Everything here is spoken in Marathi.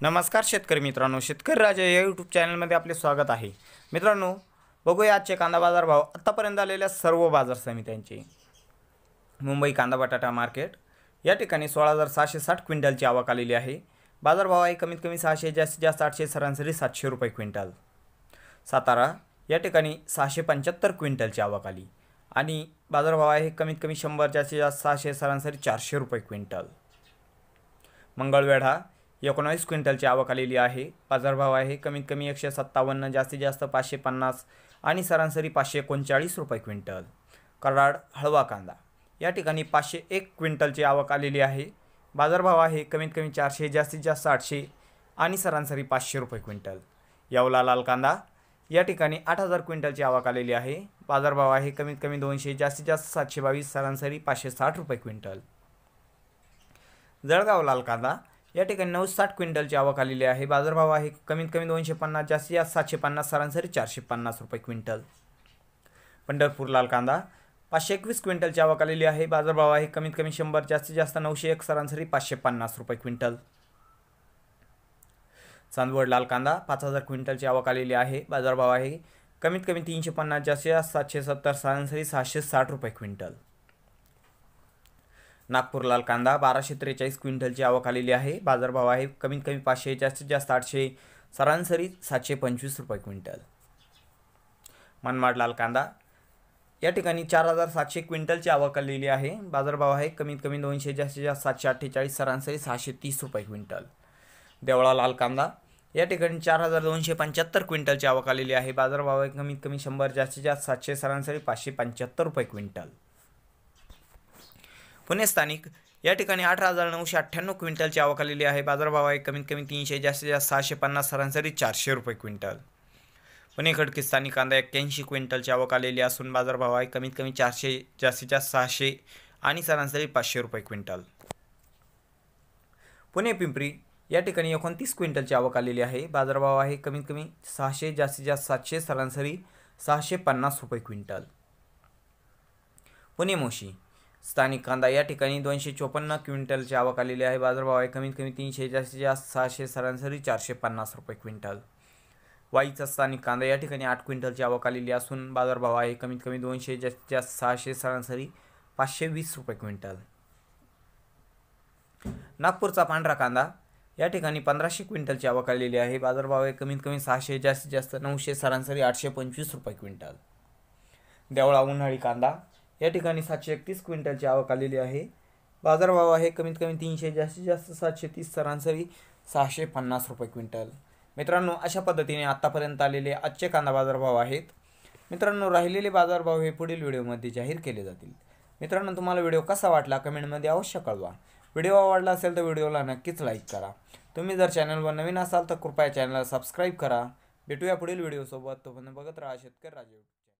नमस्कार शेतकरी मित्रांनो, शेतकरी राजा या यूट्यूब चॅनलमध्ये आपले स्वागत आहे। मित्रांनो, बघूया आजचे कांदा बाजार भाव आतापर्यंत आलेल्या सर्व बाजार समित्यांचे। मुंबई कांदा बटाटा मार्केट या ठिकाणी 16,760 क्विंटलची आवक आलेली आहे। बाजार भाव आहे कमीत कमी 600, जास्तीत जास्त 800, सरासरी 700 रुपये क्विंटल। सातारा या ठिकाणी 675 क्विंटलची आवक आली आणि बाजार भाव आहे कमीत कमी 100, जास्तीत जास्त 600, सरासरी 400 रुपये क्विंटल। मंगळवेढा 19 क्विंटलची आवक आलेली आहे। बाजारभाव आहे कमीत कमी 157, जास्तीत जास्त 550 आणि सरासरी 539 रुपये क्विंटल। कराड हळवा कांदा या ठिकाणी 501 क्विंटलची आवक आलेली आहे। बाजारभाव आहे कमीत कमी 400, जास्तीत जास्त 800 आणि सरासरी 500 रुपये क्विंटल। येवला लाल कांदा या ठिकाणी 8000 क्विंटलची आवक आलेली आहे। बाजारभाव आहे कमीत कमी 200, जास्तीत जास्त 722, सरासरी 560 रुपये क्विंटल। जळगाव लाल कांदा या ठिकाणी 960 क्विंटलची आवक आलेली आहे। बाजारभाव आहे कमीत कमी 250, जास्तीत जास्त 750, सरासरी 450 रुपये क्विंटल। पंढरपूर लाल कांदा 521 क्विंटलची आवक आलेली आहे। बाजारभाव आहे कमीत कमी 100, जास्तीत जास्त 901, सरासरी 550 रुपये क्विंटल। चांदवड लाल कांदा 5000 क्विंटलची आवक आलेली आहे। बाजारभाव आहे कमीत कमी 350, जास्तीत जास्त 770, सरासरी 660 रुपये क्विंटल। नागपूर लाल कांदा 1243 क्विंटलची आवक आलेली आहे। बाजारभाव आहे कमीत कमी 500, जास्तीत जास्त 800, सरासरी 725 रुपये क्विंटल। मनमाड लाल कांदा या ठिकाणी 4700 क्विंटलची आवक आलेली आहे। बाजारभाव आहे कमीत कमी 200, जास्तीत जास्त 748, सरासरी 630 रुपये क्विंटल। देवळा लाल कांदा या ठिकाणी 4275 क्विंटलची आवक आलेली आहे। बाजारभाव आहे कमीत कमी 100, जास्तीत जास्त 700, सरासरी 575 रुपये क्विंटल। पुणे स्थानिक या ठिकाणी 18998 क्विंटलची आवक आलेली आहे। बाजारभाव आहे कमीत कमी 300, जास्तीत जास्त 650, सरासरी 400 रुपये क्विंटल। पुणे खडकी स्थानिक कांदा 81 क्विंटलची आवक आलेली असून बाजारभाव आहे कमीत कमी 400, जास्तीत जास्त 600 आणि सरासरी 500 रुपये क्विंटल। पुणे पिंपरी या ठिकाणी 29 क्विंटलची आवक आलेली आहे। बाजारभाव आहे कमीत कमी 600, जास्तीत जास्त 700, सरासरी 650 रुपये क्विंटल। पुणे मोशी स्थानिक कांदा या ठिकाणी 254 क्विंटलची आवक आलेली आहे। बाजारभाव आहे कमीत कमी 300, जास्तीत जास्त 600, सरासरी 450 रुपये क्विंटल। वाईचा स्थानिक कांदा या ठिकाणी 8 क्विंटलची आवक आलेली असून बाजारभाव आहे कमीत कमी 200, जास्तीत जास्त 600, सरासरी 520 रुपये क्विंटल। नागपूरचा पांढरा कांदा या ठिकाणी 1500 क्विंटलची आवक आलेली आहे। बाजारभाव आहे कमीत कमी 600, जास्तीत जास्त 900, सरासरी 825 रुपये क्विंटल। देवळा उन्हाळी कांदा या ठिकाणी 731 क्विंटलची आवक आलेली आहे। बाजारभाव आहे कमीत कमी 300, जास्तीत जास्त 730, सरासरी 650 रुपये क्विंटल। मित्रांनो, अशा पद्धतीने आतापर्यंत आलेले आजचे कांदा बाजारभाव आहेत। मित्रांनो, राहिलेले बाजारभाव हे पुढील व्हिडिओमध्ये जाहीर केले जातील। मित्रांनो, तुम्हाला व्हिडिओ कसा वाटला कमेंटमध्ये अवश्य कळवा। व्हिडिओ आवडला असेल तर व्हिडिओला नक्कीच लाईक करा। तुम्ही जर चॅनलवर नवीन असाल तर कृपया चॅनलला सबस्क्राईब करा। भेटूया पुढील व्हिडिओसोबत, तोपर्यंत बघत राहा शेतकरी राजा।